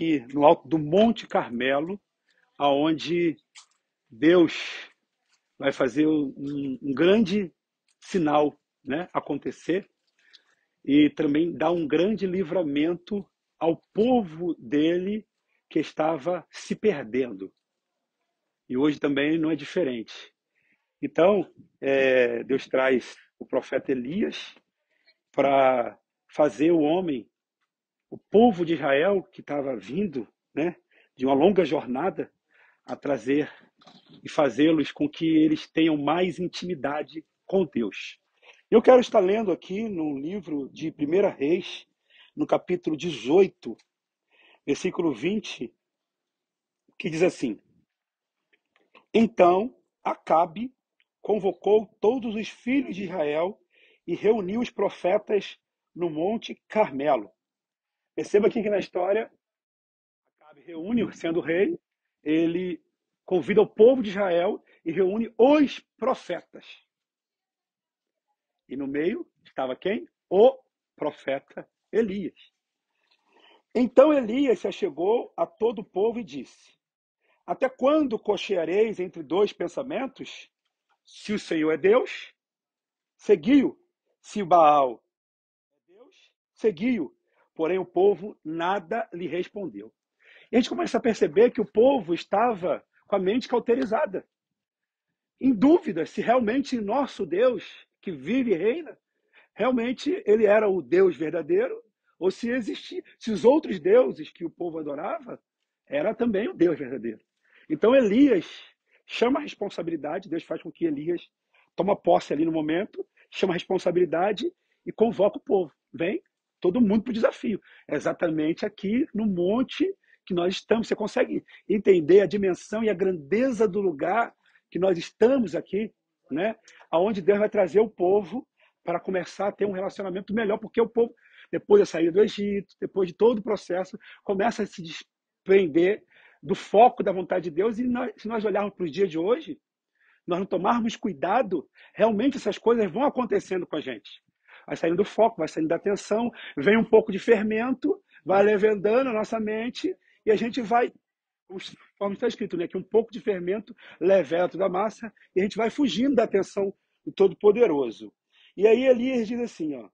aqui no alto do Monte Carmelo, aonde Deus vai fazer um grande sinal, né, acontecer e também dar um grande livramento ao povo dele que estava se perdendo. E hoje também não é diferente. Então, Deus traz o profeta Elias para fazer o homem, o povo de Israel que estava vindo, né, de uma longa jornada, a trazer e fazê-los com que eles tenham mais intimidade com Deus. Eu quero estar lendo aqui no livro de 1 Reis, no capítulo 18, versículo 20, que diz assim: Então Acabe convocou todos os filhos de Israel e reuniu os profetas no Monte Carmelo. Perceba aqui que na história, Acabe reúne, sendo rei, ele convida o povo de Israel e reúne os profetas. E no meio estava quem? O profeta Elias. Então Elias se achegou a todo o povo e disse: Até quando cocheareis entre dois pensamentos? Se o Senhor é Deus, segui-o. Se o Baal é Deus, segui-o. Porém o povo nada lhe respondeu. E a gente começa a perceber que o povo estava com a mente cauterizada, em dúvida se realmente nosso Deus, que vive e reina, realmente ele era o Deus verdadeiro, ou se existia, se os outros deuses que o povo adorava, era também o Deus verdadeiro. Então Elias chama a responsabilidade, Deus faz com que Elias toma posse ali no momento, chama a responsabilidade e convoca o povo. Vem todo mundo para o desafio. É exatamente aqui no monte que nós estamos. Você consegue entender a dimensão e a grandeza do lugar que nós estamos aqui, né? Aonde Deus vai trazer o povo para começar a ter um relacionamento melhor, porque o povo, depois da saída do Egito, depois de todo o processo, começa a se desprender do foco da vontade de Deus. E se nós olharmos para os dias de hoje, nós não tomarmos cuidado, realmente essas coisas vão acontecendo com a gente. Vai saindo do foco, vai saindo da atenção, vem um pouco de fermento, vai levedando a nossa mente e a gente vai, como está escrito, né, que um pouco de fermento leveda toda a massa e a gente vai fugindo da atenção do Todo-Poderoso. E aí Elias diz assim, ó: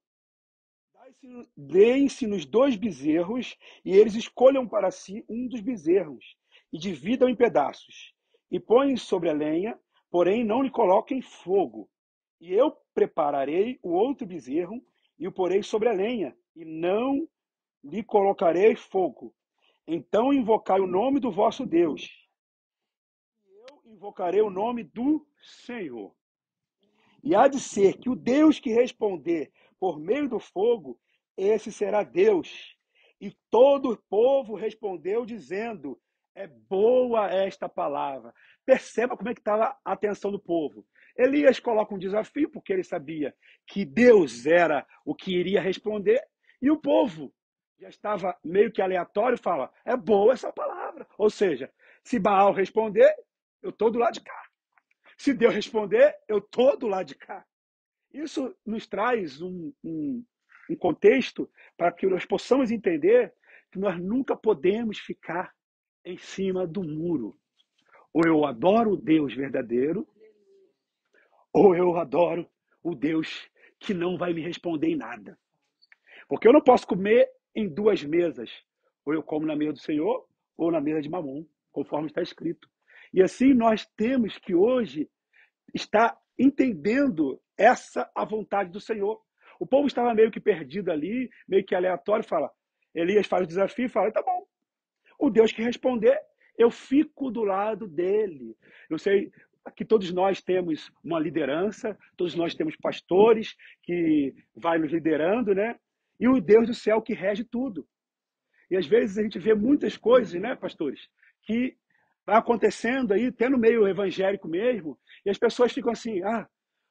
Deem-se-nos 2 bezerros, e eles escolham para si um dos bezerros, e dividam em pedaços, e põem sobre a lenha, porém não lhe coloquem fogo. E eu prepararei o outro bezerro, e o porei sobre a lenha, e não lhe colocarei fogo. Então invocai o nome do vosso Deus, e eu invocarei o nome do Senhor. E há de ser que o Deus que responder por meio do fogo, esse será Deus. E todo o povo respondeu dizendo: é boa esta palavra. Perceba como é que estava a atenção do povo. Elias coloca um desafio, porque ele sabia que Deus era o que iria responder, e o povo já estava meio que aleatório, fala: é boa essa palavra. Ou seja, se Baal responder, eu estou do lado de cá. Se Deus responder, eu estou do lado de cá. Isso nos traz um contexto para que nós possamos entender que nós nunca podemos ficar em cima do muro. Ou eu adoro o Deus verdadeiro, ou eu adoro o Deus que não vai me responder em nada. Porque eu não posso comer em 2 mesas. Ou eu como na mesa do Senhor, ou na mesa de Mamon, conforme está escrito. E assim nós temos que hoje está entendendo essa a vontade do Senhor. O povo estava meio que perdido ali, meio que aleatório, fala. Elias faz o desafio e fala: tá bom. O Deus que responder, eu fico do lado dele. Eu sei que todos nós temos uma liderança, todos nós temos pastores que vai nos liderando, né? E o Deus do céu que rege tudo. E às vezes a gente vê muitas coisas, né, pastores, que vai acontecendo aí, até no meio evangélico mesmo, e as pessoas ficam assim: ah,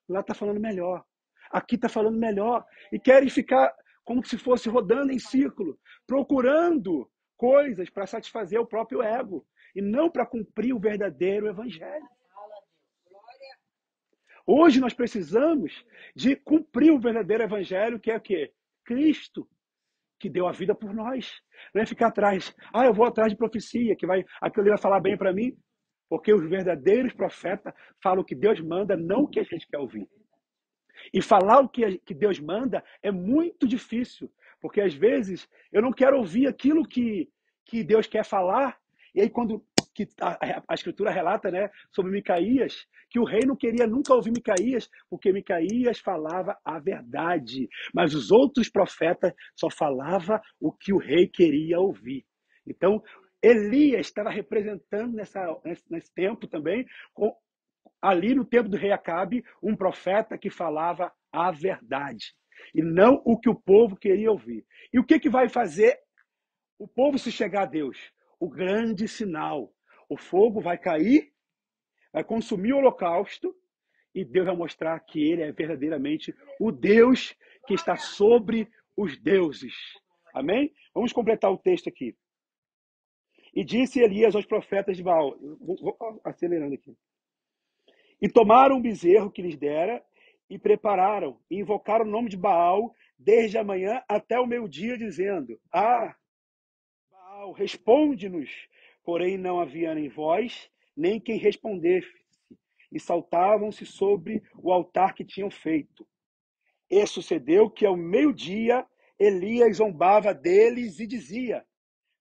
lá está falando melhor, aqui está falando melhor, e querem ficar como se fosse rodando em círculo, procurando coisas para satisfazer o próprio ego, e não para cumprir o verdadeiro evangelho. Hoje nós precisamos de cumprir o verdadeiro evangelho, que é o quê? Cristo. que deu a vida por nós. Não é ficar atrás. Ah, eu vou atrás de profecia, que vai, aquilo vai falar bem para mim. Porque os verdadeiros profetas falam o que Deus manda, não o que a gente quer ouvir. E falar o que Deus manda é muito difícil, porque às vezes eu não quero ouvir aquilo que Deus quer falar. E aí, quando que a Escritura relata, né, sobre Micaías, que o rei não queria nunca ouvir Micaías, porque Micaías falava a verdade, mas os outros profetas só falavam o que o rei queria ouvir. Então, Elias estava representando nesse tempo também, ali no tempo do rei Acabe, um profeta que falava a verdade e não o que o povo queria ouvir. E o que vai fazer o povo se chegar a Deus? O grande sinal. O fogo vai cair, vai consumir o holocausto e Deus vai mostrar que ele é verdadeiramente o Deus que está sobre os deuses. Amém? Vamos completar o texto aqui. E disse Elias aos profetas de Baal, vou acelerando aqui. E tomaram um bezerro que lhes dera, e prepararam, e invocaram o nome de Baal, desde a manhã até o meio-dia, dizendo: Ah, Baal, responde-nos. Porém não havia nem voz, nem quem respondesse, e saltavam-se sobre o altar que tinham feito. E sucedeu que ao meio-dia Elias zombava deles e dizia: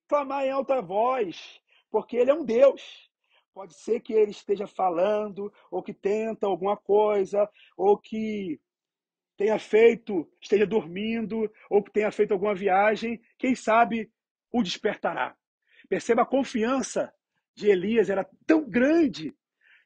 Clamar em alta voz, porque ele é um Deus. Pode ser que ele esteja falando, ou que tenta alguma coisa, ou que tenha feito, esteja dormindo, ou que tenha feito alguma viagem. Quem sabe o despertará. Perceba a confiança de Elias era tão grande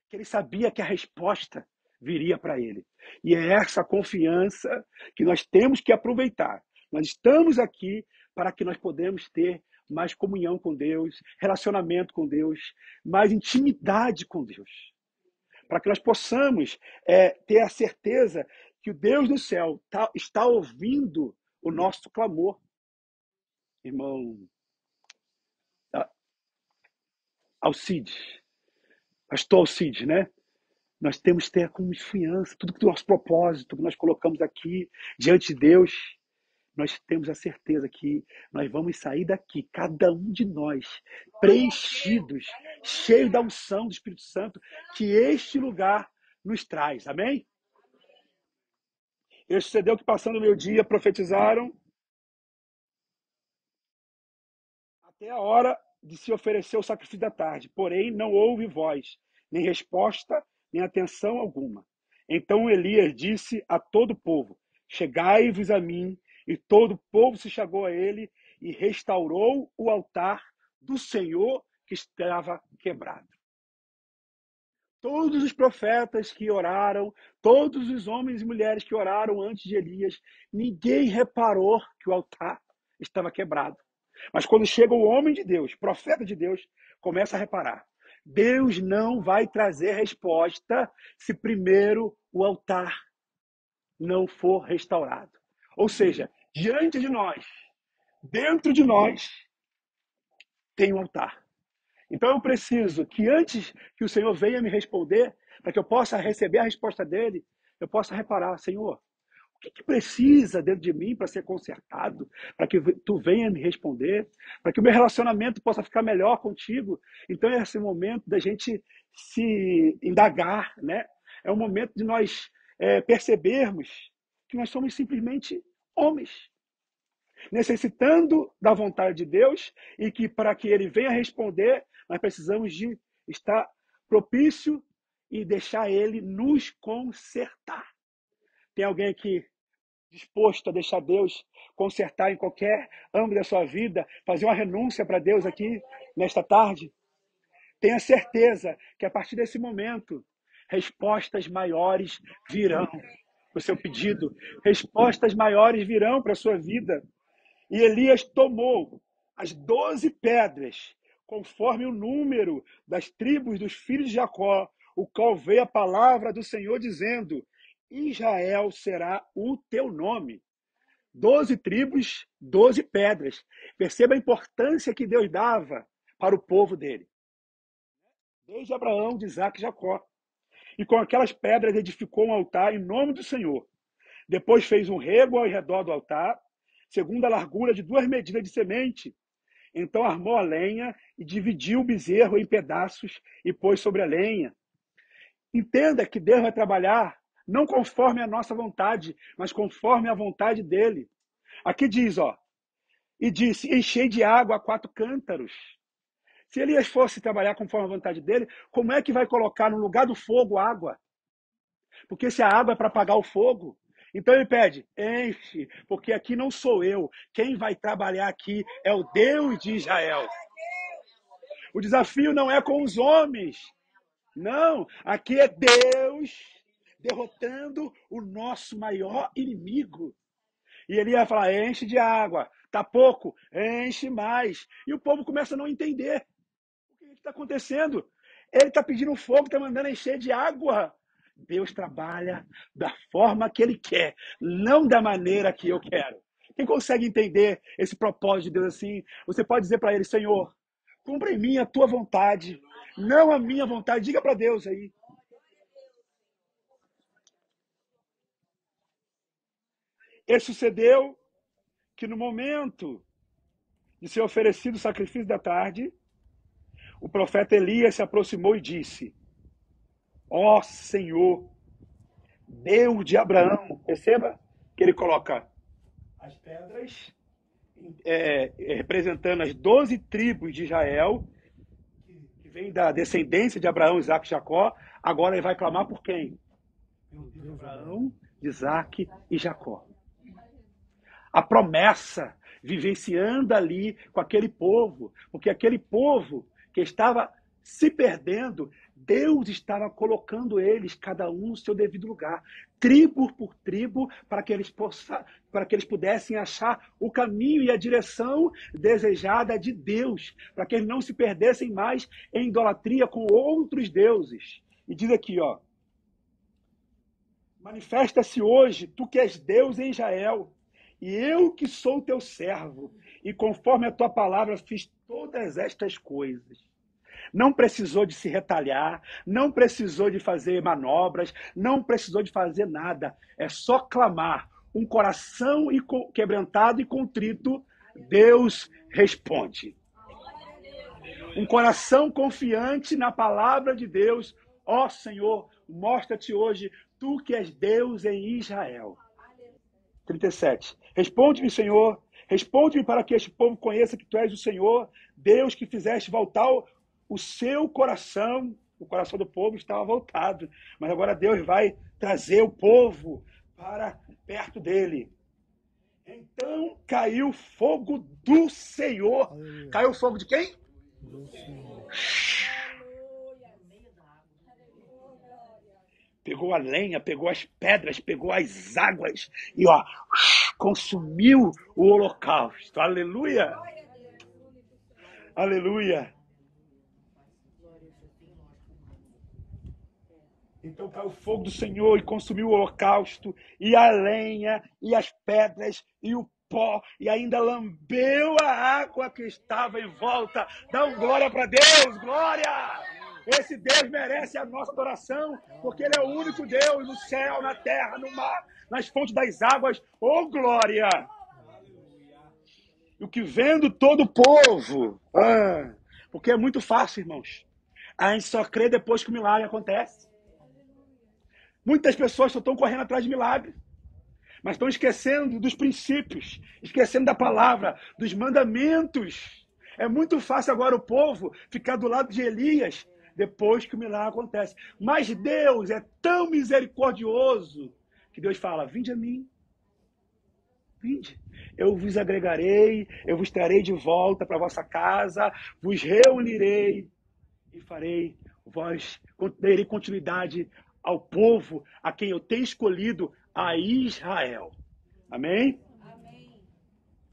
que ele sabia que a resposta viria para ele. E é essa confiança que nós temos que aproveitar. Nós estamos aqui para que nós podemos ter mais comunhão com Deus, relacionamento com Deus, mais intimidade com Deus. Para que nós possamos ter a certeza que o Deus do céu está ouvindo o nosso clamor. Irmão Alcides, pastor Alcides, né? Nós temos que ter a confiança, tudo que o nosso propósito que nós colocamos aqui diante de Deus, nós temos a certeza que nós vamos sair daqui, cada um de nós, preenchidos, cheios da unção do Espírito Santo, que este lugar nos traz. Amém? E sucedeu que, passando o meu dia, profetizaram até a hora de se oferecer o sacrifício da tarde. Porém, não houve voz, nem resposta, nem atenção alguma. Então Elias disse a todo o povo: Chegai-vos a mim. E todo o povo se chegou a ele e restaurou o altar do Senhor que estava quebrado. Todos os profetas que oraram, todos os homens e mulheres que oraram antes de Elias, ninguém reparou que o altar estava quebrado. Mas quando chega o homem de Deus, profeta de Deus, começa a reparar. Deus não vai trazer resposta se primeiro o altar não for restaurado. Ou seja, diante de nós, dentro de nós, tem um altar. Então eu preciso que antes que o Senhor venha me responder, para que eu possa receber a resposta dele, eu possa reparar: Senhor, o que precisa dentro de mim para ser consertado, para que tu venha me responder, para que o meu relacionamento possa ficar melhor contigo. Então é esse momento da gente se indagar, né? É o momento de nós percebermos que nós somos simplesmente homens, necessitando da vontade de Deus, e que para que ele venha responder, nós precisamos de estar propício e deixar ele nos consertar. Tem alguém aqui disposto a deixar Deus consertar em qualquer âmbito da sua vida, fazer uma renúncia para Deus aqui nesta tarde? Tenha certeza que a partir desse momento, respostas maiores virão para o seu pedido, respostas maiores virão para a sua vida. E Elias tomou as 12 pedras, conforme o número das tribos dos filhos de Jacó, o qual veio a palavra do Senhor dizendo: Israel será o teu nome. 12 tribos, 12 pedras. Perceba a importância que Deus dava para o povo dele. Desde Abraão, de Isaac e Jacó. E com aquelas pedras edificou um altar em nome do Senhor. Depois fez um rego ao redor do altar, segundo a largura de 2 medidas de semente. Então armou a lenha e dividiu o bezerro em pedaços e pôs sobre a lenha. Entenda que Deus vai trabalhar não conforme a nossa vontade, mas conforme a vontade dele. Aqui diz, ó, e disse, enchei de água 4 cântaros. Se Elias fosse trabalhar conforme a vontade dele, como é que vai colocar no lugar do fogo água? Porque se a água é para apagar o fogo, então ele pede, enche, porque aqui não sou eu. Quem vai trabalhar aqui é o Deus de Israel. O desafio não é com os homens. Não, aqui é Deus derrotando o nosso maior inimigo. E ele ia falar, enche de água. Tá pouco? Enche mais. E o povo começa a não entender. O que está acontecendo? Ele está pedindo fogo, está mandando encher de água. Deus trabalha da forma que ele quer, não da maneira que eu quero. Quem consegue entender esse propósito de Deus assim? Você pode dizer para ele, Senhor, cumpra em mim a tua vontade, não a minha vontade. Diga para Deus aí. E sucedeu que no momento de ser oferecido o sacrifício da tarde, o profeta Elias se aproximou e disse, ó Senhor, Deus de Abraão. Perceba que ele coloca as pedras representando as 12 tribos de Israel, que vem da descendência de Abraão, Isaac e Jacó. Agora ele vai clamar por quem? Por Abraão, Isaac e Jacó. A promessa vivenciando ali com aquele povo, porque aquele povo que estava se perdendo, Deus estava colocando eles, cada um no seu devido lugar, tribo por tribo, para que eles pudessem achar o caminho e a direção desejada de Deus, para que eles não se perdessem mais em idolatria com outros deuses. E diz aqui, ó, manifesta-se hoje, tu que és Deus em Israel, e eu que sou teu servo, e conforme a tua palavra fiz todas estas coisas. Não precisou de se retalhar, não precisou de fazer manobras, não precisou de fazer nada. É só clamar. Um coração quebrantado e contrito, Deus responde. Um coração confiante na palavra de Deus. Ó Senhor, mostra-te hoje, tu que és Deus em Israel. 37. Responde-me, Senhor, responde-me para que este povo conheça que tu és o Senhor, Deus que fizeste voltar o seu coração. O coração do povo estava voltado, mas agora Deus vai trazer o povo para perto dele. Então caiu fogo do Senhor. Aleluia. Caiu o fogo de quem? Do Senhor. Pegou a lenha, pegou as pedras, pegou as águas e ó, consumiu o holocausto. Aleluia! Aleluia! Então caiu o fogo do Senhor e consumiu o holocausto, e a lenha, e as pedras, e o pó, e ainda lambeu a água que estava em volta. Dá um glória para Deus, glória! Esse Deus merece a nossa adoração, porque Ele é o único Deus no céu, na terra, no mar, nas fontes das águas. Oh, glória! E o que vendo todo o povo. Porque é muito fácil, irmãos. A gente só crê depois que o milagre acontece. Muitas pessoas só estão correndo atrás de milagre, mas estão esquecendo dos princípios, esquecendo da palavra, dos mandamentos. É muito fácil agora o povo ficar do lado de Elias depois que o milagre acontece. Mas Deus é tão misericordioso que Deus fala, vinde a mim. Vinde, eu vos agregarei, eu vos trarei de volta para a vossa casa, vos reunirei e darei continuidade ao povo a quem eu tenho escolhido, a Israel. Amém? Amém.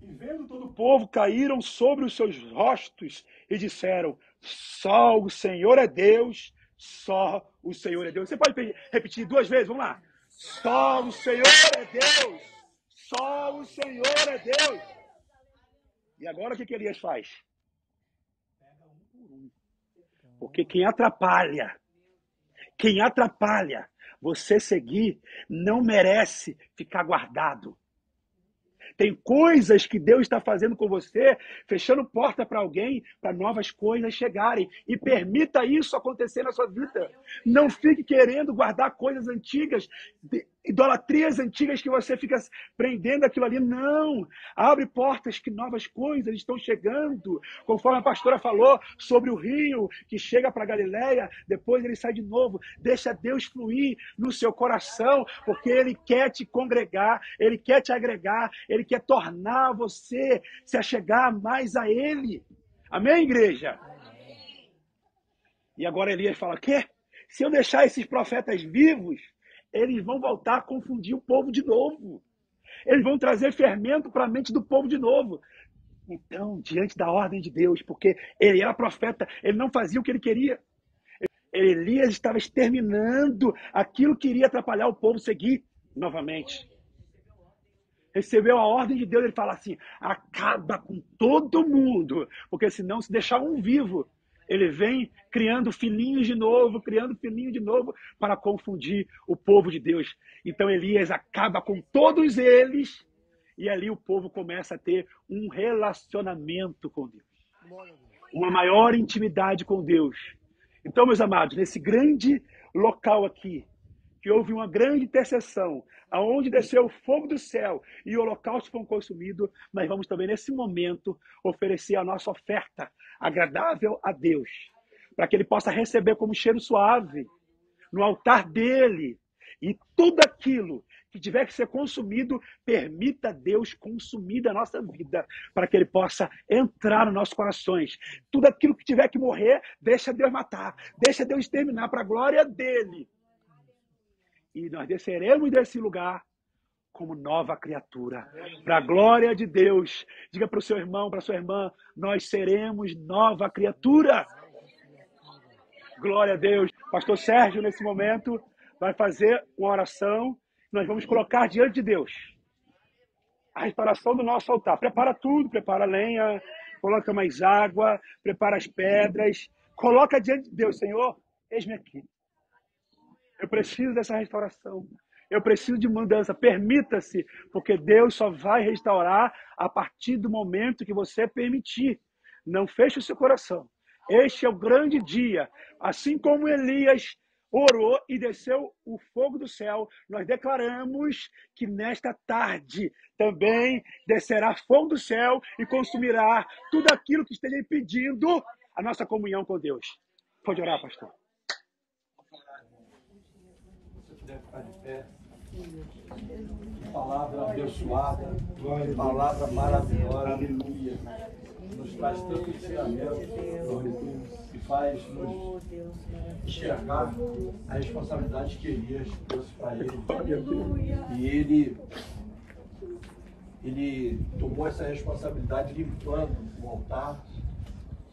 E vendo todo o povo, caíram sobre os seus rostos e disseram, só o Senhor é Deus, só o Senhor é Deus. Você pode repetir 2 vezes? Vamos lá. Só o Senhor é Deus, só o Senhor é Deus. E agora o que Elias faz? Pega um por um. Porque quem atrapalha você seguir não merece ficar guardado. Tem coisas que Deus está fazendo com você, fechando porta para alguém, para novas coisas chegarem. E permita isso acontecer na sua vida. Não fique querendo guardar coisas antigas, idolatrias antigas que você fica prendendo aquilo ali. Não! Abre portas que novas coisas estão chegando. Conforme a pastora falou sobre o rio que chega para Galileia, depois ele sai de novo. Deixa Deus fluir no seu coração, porque Ele quer te congregar, Ele quer te agregar, Ele quer tornar você se achegar mais a Ele. Amém, igreja? E agora Elias fala, quê? Se eu deixar esses profetas vivos, eles vão voltar a confundir o povo de novo. Eles vão trazer fermento para a mente do povo de novo. Então, diante da ordem de Deus, porque ele era profeta, ele não fazia o que ele queria. Elias estava exterminando aquilo que iria atrapalhar o povo seguir novamente. Recebeu a ordem de Deus, ele fala assim, acaba com todo mundo, porque senão se deixar um vivo, ele vem criando filhinhos de novo para confundir o povo de Deus. Então Elias acaba com todos eles e ali o povo começa a ter um relacionamento com Deus. Uma maior intimidade com Deus. Então, meus amados, nesse grande local aqui, que houve uma grande intercessão, aonde desceu o fogo do céu e o holocausto foi consumido, nós vamos também, nesse momento, oferecer a nossa oferta agradável a Deus, para que Ele possa receber como cheiro suave no altar dEle. E tudo aquilo que tiver que ser consumido, permita Deus consumir da nossa vida, para que Ele possa entrar nos nossos corações. Tudo aquilo que tiver que morrer, deixa Deus matar, deixa Deus exterminar para a glória dEle. E nós desceremos desse lugar como nova criatura, para a glória de Deus. Diga para o seu irmão, para a sua irmã, nós seremos nova criatura. Glória a Deus. Pastor Sérgio, nesse momento, vai fazer uma oração. Nós vamos colocar diante de Deus a restauração do nosso altar. Prepara tudo, prepara a lenha, coloca mais água, prepara as pedras. Coloca diante de Deus, Senhor, eis-me aqui. Eu preciso dessa restauração. Eu preciso de mudança. Permita-se, porque Deus só vai restaurar a partir do momento que você permitir. Não feche o seu coração. Este é o grande dia. Assim como Elias orou e desceu o fogo do céu, nós declaramos que nesta tarde também descerá fogo do céu e consumirá tudo aquilo que esteja impedindo a nossa comunhão com Deus. Pode orar, pastor. Deve ficar de pé. Palavra abençoada, palavra maravilhosa, aleluia. Nos traz tanto ensinamento e faz nos enxergar a responsabilidade que Elias trouxe para ele. E ele tomou essa responsabilidade limpando o altar,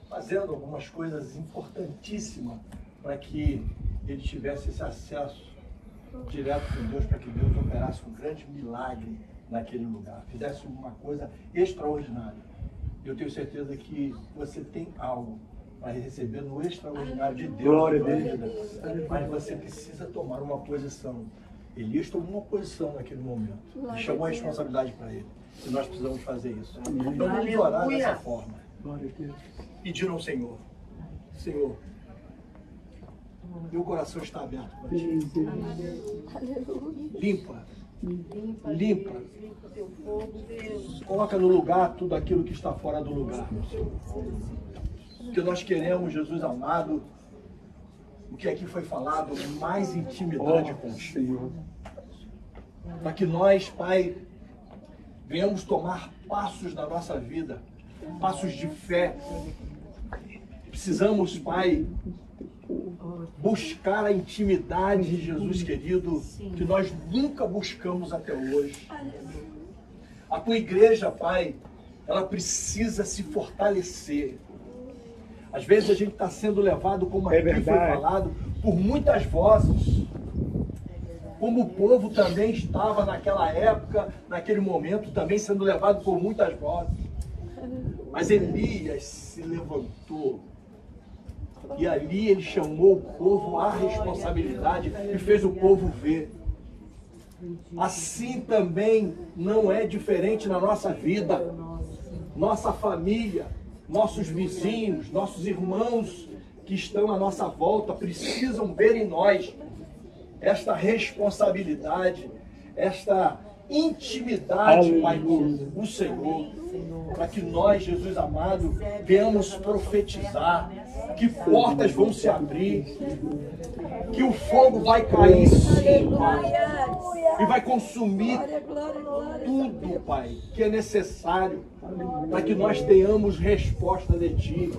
fazendo algumas coisas importantíssimas para que ele tivesse esse acesso direto com Deus, para que Deus operasse um grande milagre naquele lugar, fizesse uma coisa extraordinária. Eu tenho certeza que você tem algo para receber no extraordinário de Deus. Glória a Deus. Mas você precisa tomar uma posição. Elias tomou uma posição naquele momento. E chamou a responsabilidade para ele. E nós precisamos fazer isso. Então vamos orar dessa forma. Pedir ao Senhor. Senhor, meu coração está aberto para ti. Limpa. Limpa. Coloca no lugar tudo aquilo que está fora do lugar, meu Senhor. Que nós queremos, Jesus amado, o que aqui foi falado, mais intimidade com o Senhor. Para que nós, Pai, venhamos tomar passos na nossa vida, passos de fé. Precisamos, Pai, buscar a intimidade de Jesus querido, que nós nunca buscamos até hoje. A tua igreja, Pai, ela precisa se fortalecer. Às vezes a gente está sendo levado, como aqui foi falado, por muitas vozes. Como o povo também estava naquela época, naquele momento, também sendo levado por muitas vozes. Mas Elias se levantou. E ali ele chamou o povo à responsabilidade e fez o povo ver. assim também não é diferente na nossa vida. Nossa família, nossos vizinhos, nossos irmãos que estão à nossa volta precisam ver em nós esta responsabilidade, esta intimidade, Pai, com o Senhor, para que nós, Jesus amado, venhamos profetizar, que portas vão se abrir, que o fogo vai cair, sim, Pai, e vai consumir tudo, Pai, que é necessário para que nós tenhamos resposta de Ti.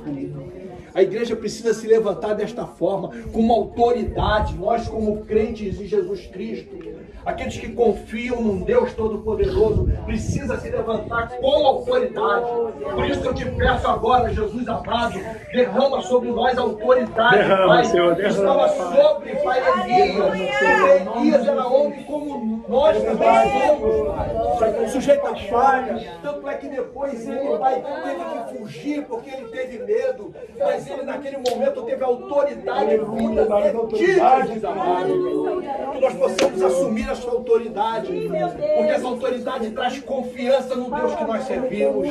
A igreja precisa se levantar desta forma, com uma autoridade. Nós, como crentes em Jesus Cristo, aqueles que confiam num Deus Todo-Poderoso, precisa se levantar com autoridade. Por isso eu te peço agora, Jesus amado, derrama sobre nós a autoridade, Pai. Senhor, estava sobre, Pai, Elias. Porque Elias era homem como nós também somos, Pai, sujeito a falha. Tanto é que depois ele, Pai, teve que fugir porque ele teve medo. Mas ele naquele momento teve autoridade vinda de Ti, Jesus amado. Que nós possamos assumir essa autoridade, porque essa autoridade traz confiança no Deus que nós servimos.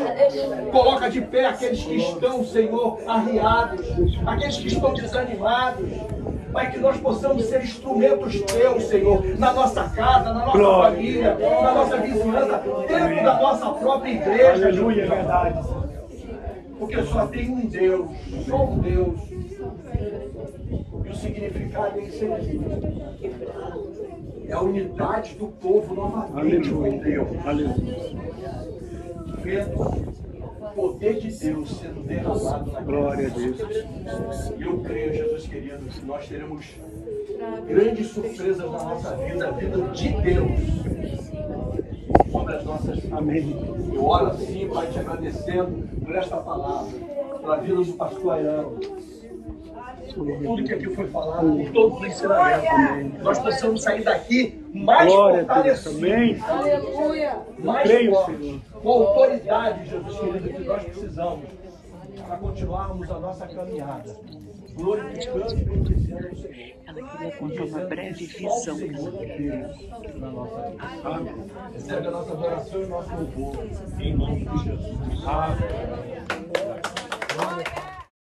Coloca de pé aqueles que estão, Senhor, arriados, aqueles que estão desanimados. Pai, que nós possamos ser instrumentos Teus, Senhor, na nossa casa, na nossa família, na nossa vizinhança, dentro da nossa própria igreja. Aleluia, é verdade. Porque só tem um Deus, só um Deus. E o significado é isso aqui. É a unidade do povo novamente com Deus. Vendo o poder de Deus sendo derramado na glória a Deus. E eu creio, Jesus querido, que nós teremos grandes surpresas na nossa vida, a vida de Deus sobre as nossas vidas. Amém. Eu oro assim, Pai, te agradecendo por esta palavra, pela vida do pastor Ayano. Tudo que aqui foi falado, por todos os ensinamentos, nós possamos sair daqui mais fortalecidos, mais fortes, com a autoridade, Jesus querido, que nós precisamos para continuarmos a nossa caminhada, glorificando e bendizendo o Senhor. Ela queria contar uma breve visão na nossa vida. Recebe a nossa adoração e o nosso louvor, em nome de Jesus. Amém.